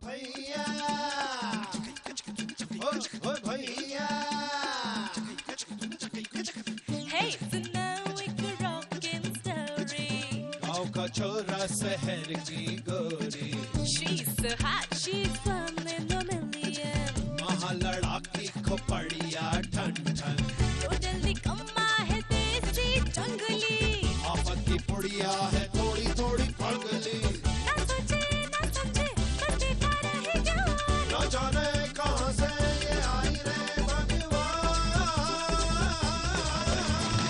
भैया, ओ भैया। Hey, so now it's a rockin' story. गाँव का छोरा शहर की गोरी, She's so hot, she's one in a million. वहाँ लड़ाकी खोपड़िया ठन ठन, तो जल्दी कम्मा है देसी जंगली, आफत की पुड़िया है थोड़ी थोड़ी पगली। ना सोचे ना समझे बस देखा रहे जवान। न जाने कहाँ से ये आई रे भगवान।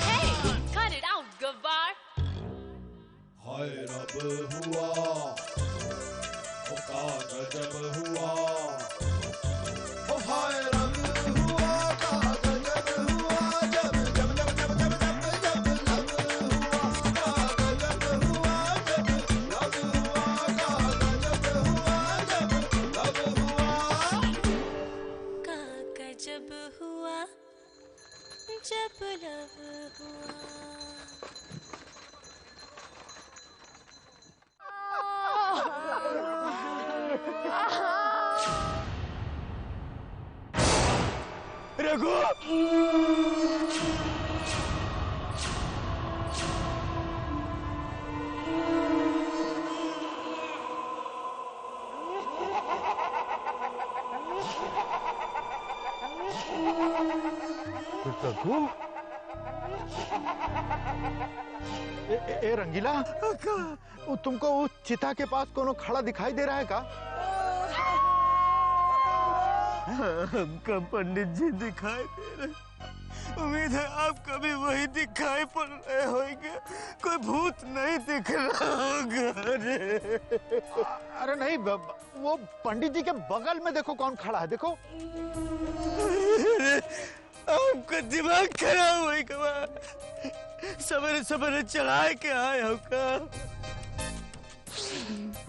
Hey, cut it out, गवार। हाय रब हुआ, ओ का गजब हुआ, ओ हाय रब हुआ, का गजब हुआ, जब जब जब जब जब जब जब लब हुआ, का गजब हुआ, जब लब हुआ, का गजब हुआ, जब लब हुआ। का गजब हुआ जब लब हुआ। रघु, रघु, ए रंगीला, तुमको उस चिता के पास कोनो खड़ा दिखाई दे रहा है का? हमका पंडित जी दिखाई दे रहे। उम्मीद है आपका भी वही दिखाई पड़ रहे होंगे। कोई भूत नहीं दिख रहा होगा। अरे नहीं, वो पंडित जी के बगल में देखो कौन खड़ा है, देखो। आपका दिमाग खराब होगा। सवेरे सवेरे चढ़ाए के आए होगा।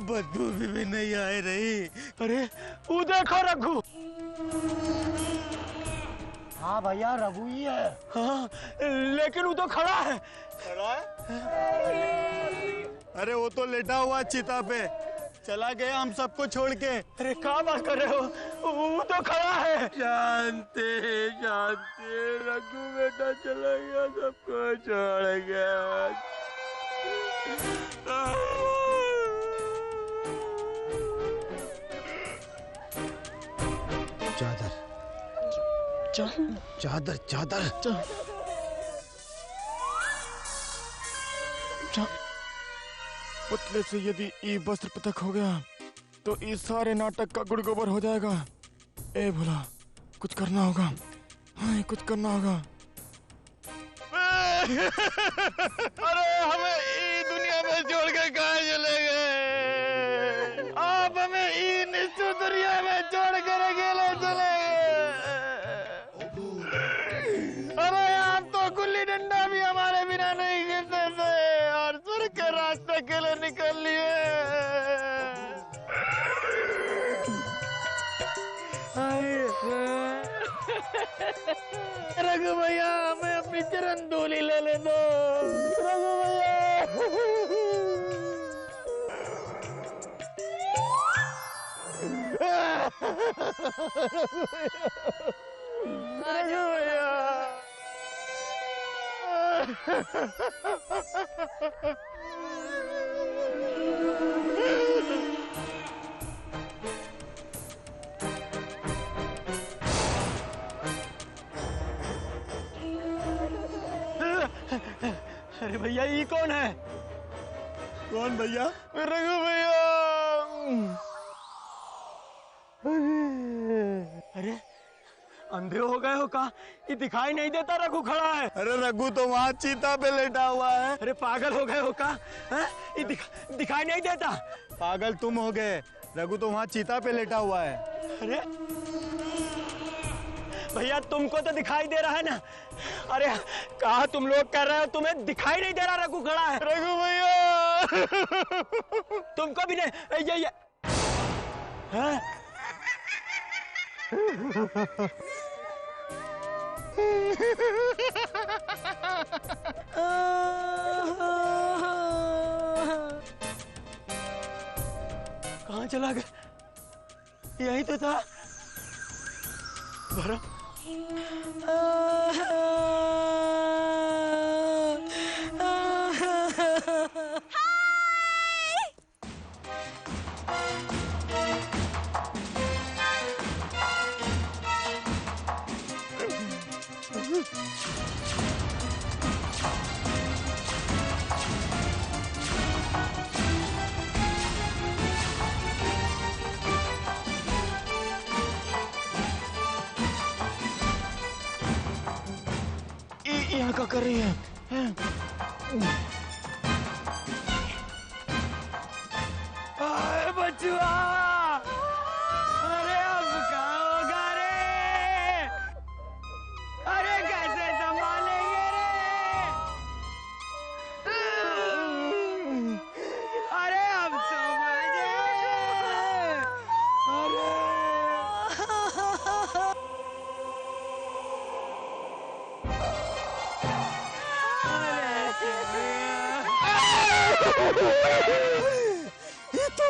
बदबू भी नहीं आ रही। अरे वो देखो रघु। हाँ भैया, रघु ही है। हाँ, लेकिन वो तो खड़ा है। खड़ा है? अरे वो तो लेटा हुआ चिता पे, चला गया हम सबको छोड़ के। अरे क्या बात कर रहे हो? वो तो खड़ा है। शांति शांति, रघु बेटा चला गया, सबको छोड़ गया। चादर चादर चादर पुतले से यदि ये वस्त्र पृथक हो गया तो इस सारे नाटक का गुड़ गोबर हो जाएगा। ए भोला, कुछ करना होगा। हाँ, कुछ करना होगा। अरे हमें ई दुनिया में छोड़ के कहाँ चले गए? आप हमें ई निश्चित दुनिया में छोड़ कर अकेले चले गए। अरे आप तो गुल्ली डंडा भी हमारे बिना नहीं गिरते थे और स्वर्ग के रास्ते के लिए निकल लिए। रघु भैया, हमें अपनी चरण धूली ले दो। रघु भैया, रघु भैया। अरे भैया, ये कौन है? कौन भैया? रघु भैया। अरे अंधे हो गए हो का? ये दिखाई नहीं देता रघु खड़ा है। अरे रघु तो वहाँ चीता पे लेटा हुआ है। अरे पागल हो गए हो का? ये दिखाई नहीं देता। पागल तुम हो गए, रघु तो वहाँ चीता पे लेटा हुआ है। अरे भैया, तुमको तो दिखाई दे रहा है ना? अरे कहा तुम लोग कर रहे हो, तुम्हें दिखाई नहीं दे रहा रघु खड़ा है? रघु भैया, तुमको भी नहीं ये हाँ? कहाँ चला गया? यही तो था। भरा यहाँ क्या कर रही है? बचुआ, अरे अब कहाँ होगा रे? अरे कैसे संभालेंगे रे? अरे अब समझे। ये तो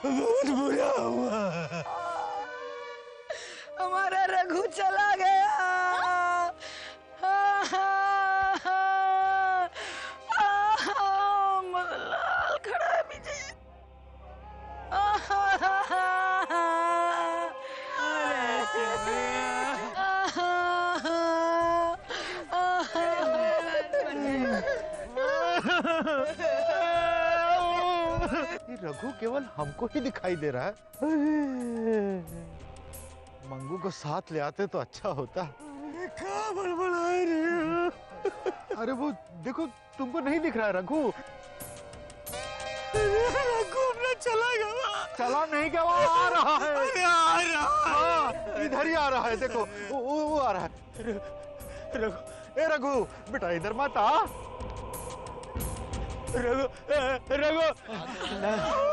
बहुत बुरा हुआ। हमारा रघु चला गया। मदनलाल खड़ा है पीछे। रघु केवल हमको ही दिखाई दे रहा है। मंगू को साथ ले आते तो अच्छा होता। क्या बड़बड़ा रहे हो? अरे वो देखो, तुमको नहीं दिख रहा है रघु? रघु अपना चला गया। चला नहीं क्या, वो आ रहा है। अरे आ रहा है। इधर ही आ रहा है, देखो वो आ रहा है। रघु, ए रघु बेटा इधर मत आ। रघु, रघु,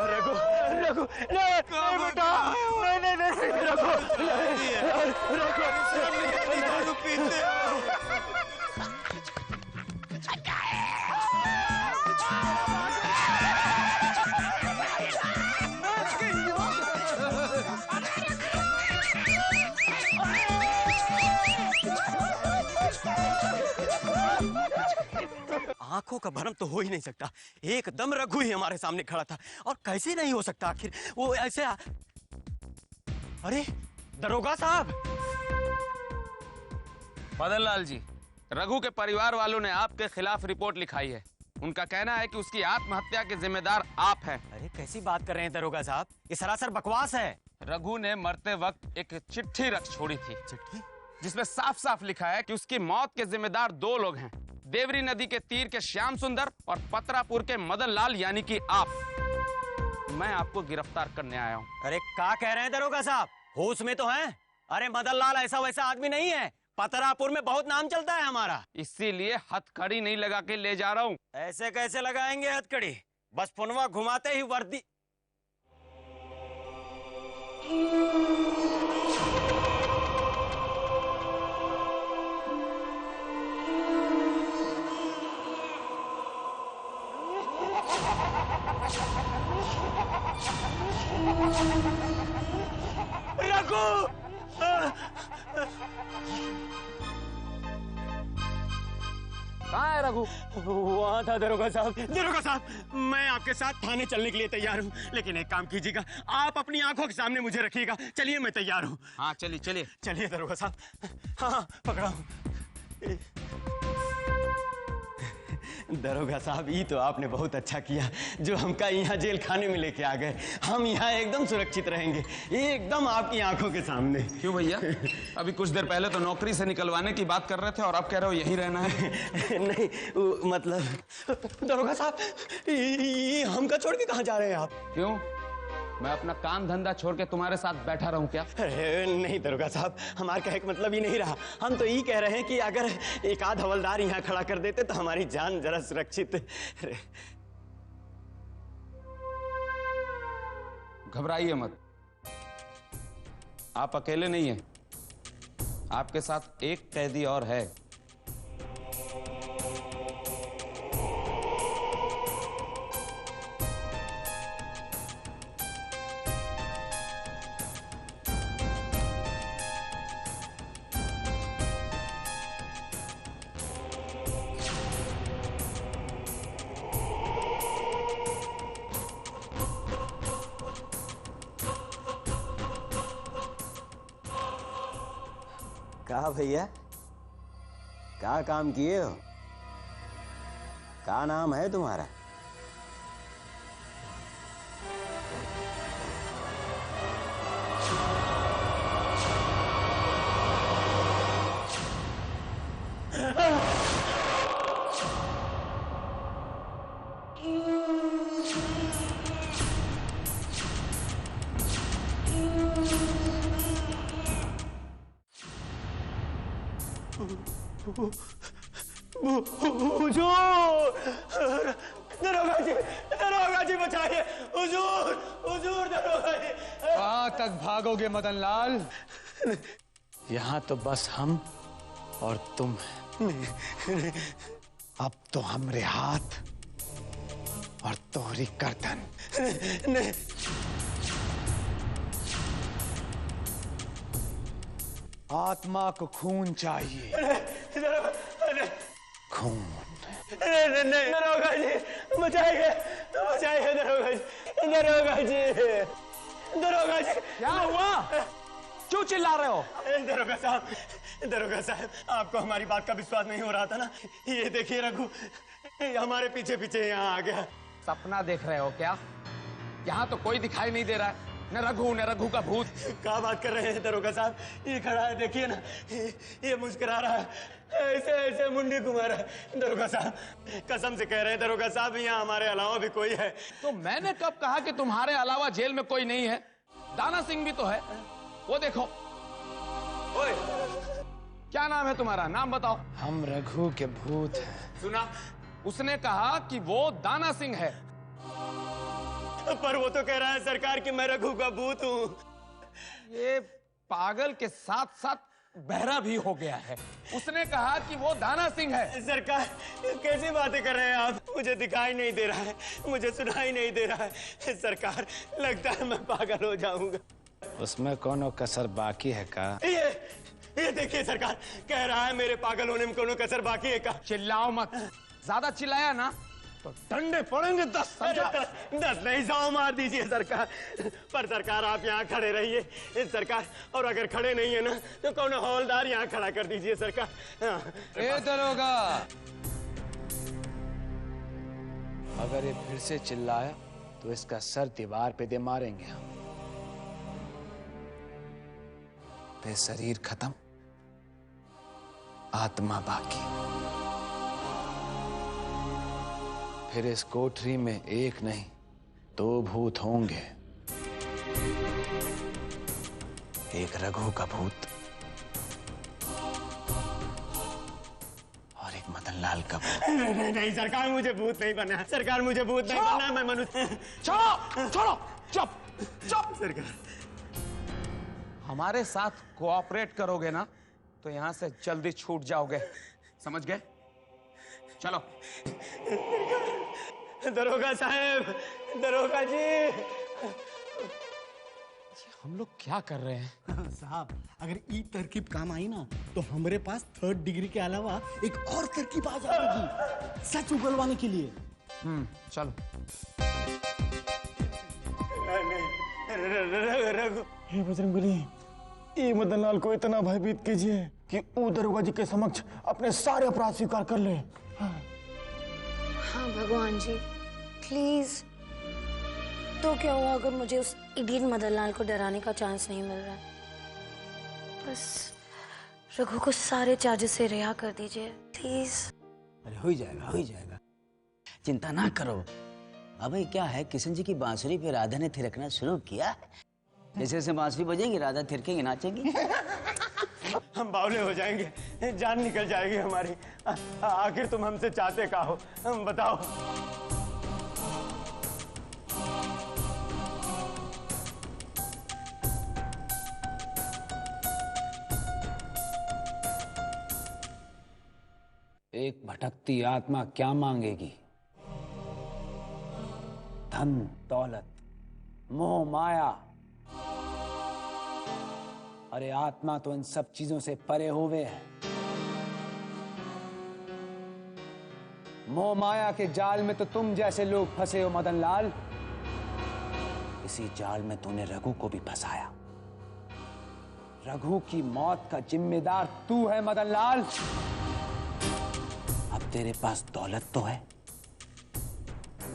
रघु, रघु, नहीं बेटा, नहीं, रघु, रघु, पीते आंखों का भ्रम तो हो ही नहीं सकता। एकदम रघु ही हमारे सामने खड़ा था, और कैसे नहीं हो सकता आखिर वो ऐसे अरे दरोगा साहब। मदनलाल जी, रघु के परिवार वालों ने आपके खिलाफ रिपोर्ट लिखाई है। उनका कहना है कि उसकी आत्महत्या के जिम्मेदार आप हैं। अरे कैसी बात कर रहे हैं दरोगा साहब, ये सरासर बकवास है। रघु ने मरते वक्त एक चिट्ठी रख छोड़ी थी, चिट्ठी जिसमें साफ साफ लिखा है कि उसकी मौत के जिम्मेदार 2 लोग हैं, देवरी नदी के तीर के श्याम सुंदर और पतरापुर के मदनलाल, यानी कि आप। मैं आपको गिरफ्तार करने आया हूँ। अरे क्या कह रहे हैं दरोगा साहब, होश में तो हैं? अरे मदनलाल ऐसा वैसा आदमी नहीं है, पतरापुर में बहुत नाम चलता है हमारा। इसीलिए हथकड़ी नहीं लगा के ले जा रहा हूँ। ऐसे कैसे लगाएंगे हथकड़ी? बस पुनवा घुमाते ही वर्दी। रघु, कहाँ है रघु? वहाँ था दरोगा साहब। दरोगा साहब, मैं आपके साथ थाने चलने के लिए तैयार हूँ, लेकिन एक काम कीजिएगा, आप अपनी आंखों के सामने मुझे रखिएगा। चलिए, मैं तैयार हूँ। हाँ चलिए चलिए चलिए दरोगा साहब। हाँ पकड़ा हूँ। दरोगा साहब, ये तो आपने बहुत अच्छा किया जो हमका यहाँ जेल खाने में लेके आ गए। हम यहाँ एकदम सुरक्षित रहेंगे, एकदम आपकी आंखों के सामने। क्यों भैया, अभी कुछ देर पहले तो नौकरी से निकलवाने की बात कर रहे थे और अब कह रहे हो यहीं रहना है? नहीं मतलब दरोगा साहब, ये हमका छोड़ के कहाँ जा रहे हैं आप? क्यों, मैं अपना काम धंधा छोड़ के तुम्हारे साथ बैठा रहूं क्या? अरे नहीं दरोगा साहब, हमारे कहने का मतलब ही नहीं रहा। हम तो ये कह रहे हैं कि अगर एक आध हवलदार यहाँ खड़ा कर देते तो हमारी जान जरा सुरक्षित। घबराइए मत, आप अकेले नहीं हैं, आपके साथ एक कैदी और है। क्या भैया, क्या काम किए हो? क्या नाम है तुम्हारा? दरोगा जी बचाइए, हुजूर, हुजूर, दरोगा जी। कहाँ तक भागोगे मदन लाल? यहाँ तो बस हम और तुम हैं। अब तो हमरे हाथ और तोहरी गर्दन। नहीं, आत्मा को खून चाहिए। खून। नहीं, दरोगा जी बचाइए, बचाइए दरोगा जी, दरोगा जी, दरोगा जी। क्या हुआ? क्यों चिल्ला रहे हो? दरोगा साहब, दरोगा साहब, आपको हमारी बात का विश्वास नहीं हो रहा था ना? ये देखिए रघु हमारे पीछे पीछे यहाँ आ गया। सपना देख रहे हो क्या? यहाँ तो कोई दिखाई नहीं दे रहा है, न रघु का भूत। क्या बात कर रहे हैं दरोगा साहब? ये खड़ा है, देखिए ना, ये मुस्कुरा रहा है, ऐसे ऐसे मुंडी घुमा रहा है। दरोगा साहब, कसम से कह रहे हैं दरोगा साहब, यहाँ हमारे अलावा भी कोई है। तो मैंने कब कहा कि तुम्हारे अलावा जेल में कोई नहीं है? दाना सिंह भी तो है, वो देखो। ओए, क्या नाम है तुम्हारा? नाम बताओ। हम रघु के भूत हैं। सुना, उसने कहा कि वो दाना सिंह है। पर वो तो कह रहा है सरकार कि मैं रघु का भूत हूँ। ये पागल के साथ साथ बहरा भी हो गया है। उसने कहा कि वो दाना सिंह है। सरकार, कैसी बातें कर रहे हैं आप? मुझे दिखाई नहीं दे रहा है, मुझे सुनाई नहीं दे रहा है। सरकार, लगता है मैं पागल हो जाऊंगा। उसमें कोनो कसर बाकी है का? ये देखिए सरकार, कह रहा है मेरे पागल होने में कोनो कसर बाकी है का? चिल्लाओ मत, ज्यादा चिल्लाया ना तो डंडे पड़ेंगे 10। 10 नहीं, 100 मार दीजिए सरकार। पर सरकार आप यहाँ खड़े रहिए सरकार, और अगर खड़े नहीं है ना तो कौन हौलदार यहाँ खड़ा कर दीजिए सरकार। ए दरोगा, अगर ये फिर से चिल्लाया तो इसका सर दीवार पे दे मारेंगे हम। फिर शरीर खत्म, आत्मा बाकी। फिर इस कोठरी में एक नहीं 2 भूत होंगे, एक रघु का भूत और एक मदन लाल का भूत। नहीं सरकार, मुझे भूत नहीं बनना। सरकार, मुझे भूत नहीं बनना, मैं मनुष्य। छोड़ो, छोड़ो, चुप, चुप। सरकार, हमारे साथ कोऑपरेट करोगे ना तो यहाँ से जल्दी छूट जाओगे, समझ गए? चलो। दरोगा साहब, दरोगा जी, हम लोग क्या कर रहे हैं? साहब, अगर ई तरकीब काम आई ना तो हमारे पास 3rd डिग्री के अलावा एक और तरकीब आ जाएगी सच उगलवाने के लिए। चलो। रघु, हे बजरंगबली, ये मदन लाल को इतना भयभीत कीजिए कि वो दरोगा जी के समक्ष अपने सारे अपराध स्वीकार कर ले। हाँ भगवान जी, प्लीज। तो क्या हुआ अगर मुझे उस इडियट मदन लाल को डराने का चांस नहीं मिल रहा है? बस रघु को सारे चार्जेस से रिहा कर दीजिए प्लीज। अरे हो ही जाएगा, हो ही जाएगा, चिंता ना करो। अबे क्या है, किशन जी की बांसुरी पे राधा ने थिरकना शुरू किया। जैसे जैसे बांसुरी बजेगी राधा थिरकेंगी, नाचेंगी। हम बावले हो जाएंगे, जान निकल जाएगी हमारी। आखिर तुम हमसे चाहते क्या हो, हम बताओ। एक भटकती आत्मा क्या मांगेगी? धन, दौलत, मोह, माया। अरे आत्मा तो इन सब चीजों से परे होवे है। मोह माया के जाल में तो तुम जैसे लोग फंसे हो मदन लाल। इसी जाल में तूने रघु को भी फंसाया। रघु की मौत का जिम्मेदार तू है मदनलाल। अब तेरे पास दौलत तो है,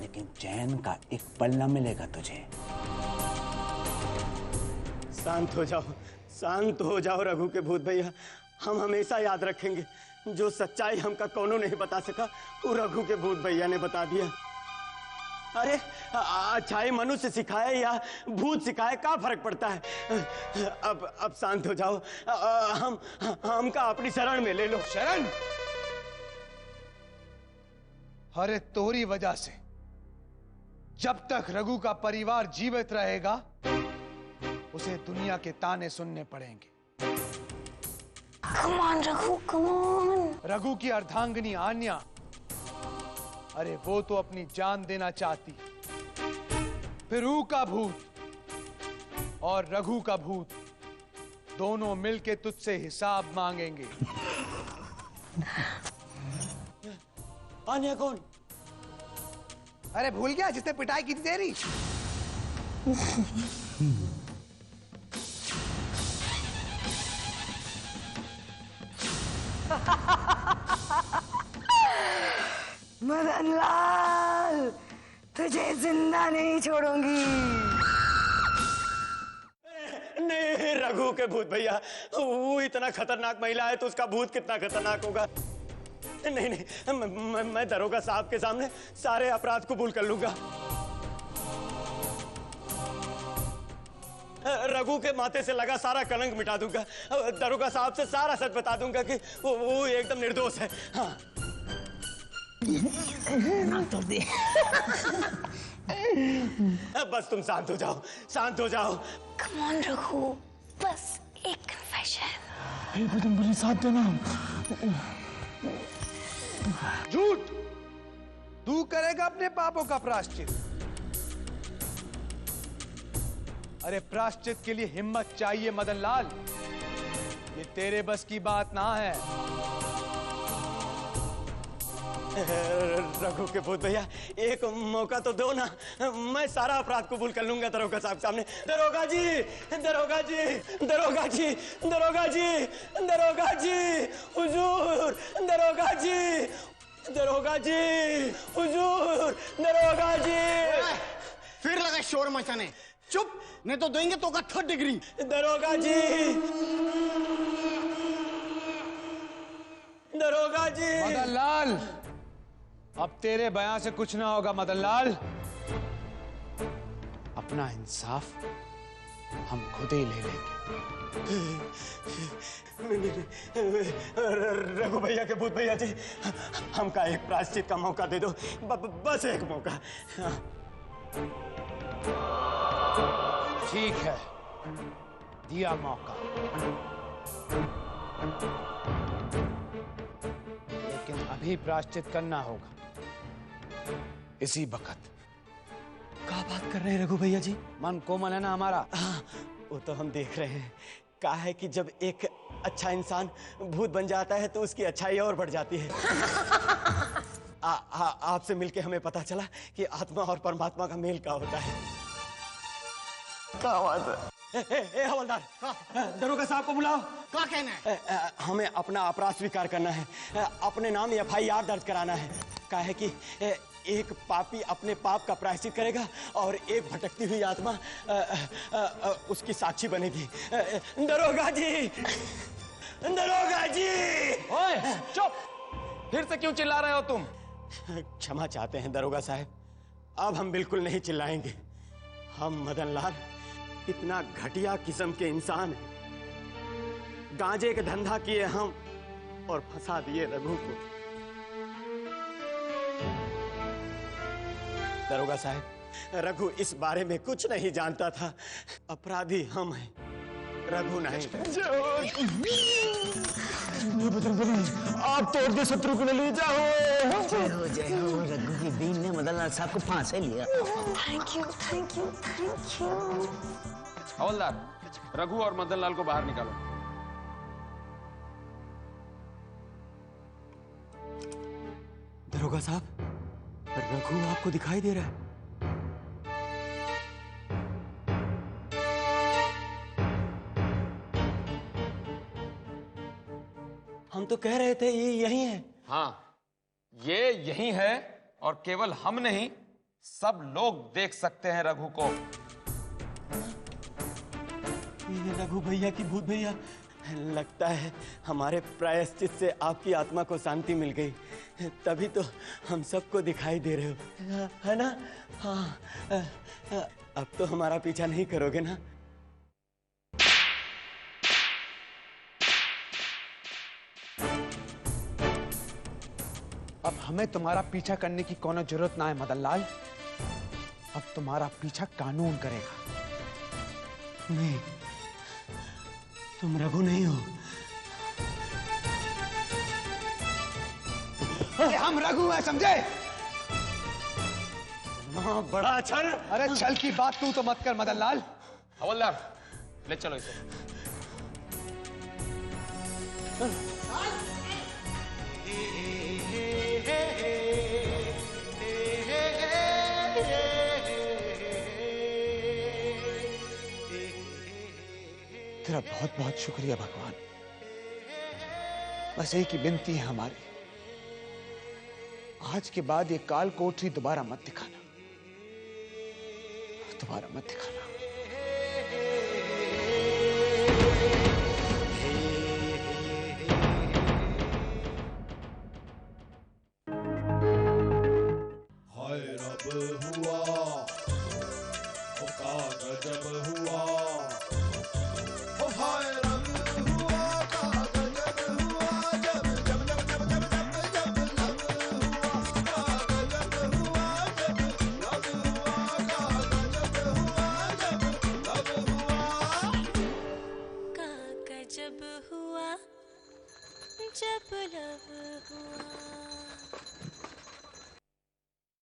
लेकिन चैन का एक पल न मिलेगा तुझे। शांत हो जाओ रघु के भूत भैया। हम हमेशा याद रखेंगे, जो सच्चाई हमका कौनो नहीं बता सका वो रघु के भूत भैया ने बता दिया। अरे अच्छाई मनुष्य सिखाए या भूत सिखाए, क्या फर्क पड़ता है। अब शांत हो जाओ। हमका अपनी शरण में ले लो। शरण? अरे तोरी वजह से जब तक रघु का परिवार जीवित रहेगा उसे दुनिया के ताने सुनने पड़ेंगे। Come on, Raghu, come on। Raghu की अर्धांगिनी आन्या, अरे वो तो अपनी जान देना चाहती। फिर ऊ का भूत और रघु का भूत दोनों मिलके तुझसे हिसाब मांगेंगे। आन्या कौन? अरे भूल गया जिसने पिटाई की थी तेरी? मदनलाल, तुझे जिंदा नहीं छोड़ूंगी। नहीं रघु के भूत भैया, वो इतना खतरनाक महिला है तो उसका भूत कितना खतरनाक होगा। नहीं, मैं दरोगा साहब के सामने सारे अपराध कबूल कर लूंगा। रघु के माथे से लगा सारा कलंक मिटा दूंगा। दरोगा साहब से सारा सच बता दूंगा कि वो एकदम निर्दोष है। हाँ। बस तुम शांत हो जाओ। Come on, रघु, बस एक confession। साथ देना। झूठ! तू करेगा अपने पापों का प्रायश्चित। अरे प्रायश्चित के लिए हिम्मत चाहिए मदनलाल, ये तेरे बस की बात ना है। रघु के भूत भैया, एक मौका तो दो ना, मैं सारा अपराध कबूल कर लूंगा दरोगा साहब सामने। दरोगा जी, हुजूर, हुजूर। फिर लगा शोर मचाने। चुप, नहीं तो देंगे तो का 3rd डिग्री। दरोगा जी। मदनलाल, अब तेरे बयान से कुछ ना होगा मदनलाल। अपना इंसाफ हम खुद ही ले लेंगे। रघु भैया के भूत भैया जी, हमका एक प्रायश्चित का मौका दे दो, बस एक मौका। ठीक है, दिया मौका, लेकिन अभी प्रायश्चित करना होगा, इसी वक्त। क्या बात कर रहे हैं रघु भैया जी? मन कोमल है ना हमारा। हाँ, वो तो हम देख रहे हैं। कहा है कि जब एक अच्छा इंसान भूत बन जाता है तो उसकी अच्छाई और बढ़ जाती है। आपसे मिलके हमें पता चला कि आत्मा और परमात्मा का मेल क्या होता है। क्या बात है? हवलदार, दरोगा साहब को बुलाओ। क्या कहना है? हमें अपना अपराध स्वीकार करना है, अपने नाम FIR दर्ज कराना है। कहा है कि एक पापी अपने पाप का प्रायश्चित करेगा और एक भटकती हुई आत्मा उसकी साक्षी बनेगी। दरोगा जी। ओए, चुप! फिर से क्यों चिल्ला रहे हो तुम? क्षमा चाहते हैं दरोगा साहब, अब हम बिल्कुल नहीं चिल्लाएंगे। हम मदनलाल इतना घटिया किस्म के इंसान हैं। गांजे का धंधा किए हम और फंसा दिए रघु को। दरोगा साहब, रघु इस बारे में कुछ नहीं जानता था। अपराधी हम हैं, रघु नहीं। आप तोड़ के शत्रु को ले जाओ। जय हो, रघु की बीन ने मदनलाल साहब को फांसे लिया। Thank you. हवलदार, रघु और मदनलाल को बाहर निकालो। दरोगा साहब, रघु आपको दिखाई दे रहा है? हम तो कह रहे थे ये यही है। हाँ, ये यही है और केवल हम नहीं, सब लोग देख सकते हैं रघु को। ये रघु भैया की भूत भैया, लगता है हमारे प्रायश्चित से आपकी आत्मा को शांति मिल गई, तभी तो हम सबको दिखाई दे रहे हो, है ना? हाँ, अब तो हमारा पीछा नहीं करोगे ना? अब हमें तुम्हारा पीछा करने की कोनो जरूरत ना है मदनलाल। अब तुम्हारा पीछा कानून करेगा। नहीं, तुम रघु नहीं हो। हम रघु हैं, समझे? हाँ, बड़ा छल। अरे छल की बात तू तो मत कर मदनलाल। हवलदार, ले चलो इसे। तेरा बहुत बहुत शुक्रिया भगवान। बस एक ही विनती है हमारी, आज के बाद ये काल कोठरी दोबारा मत दिखाना, दोबारा मत दिखाना। हाय रब हुआ, ओ का गजब हुआ, ओ हाय रब हुआ, का गजब हुआ, जब जब जब जब जब जब जब लब हुआ, का गजब हुआ, जब लब हुआ, का गजब हुआ, जब लब हुआ, का गजब हुआ जब लब हुआ।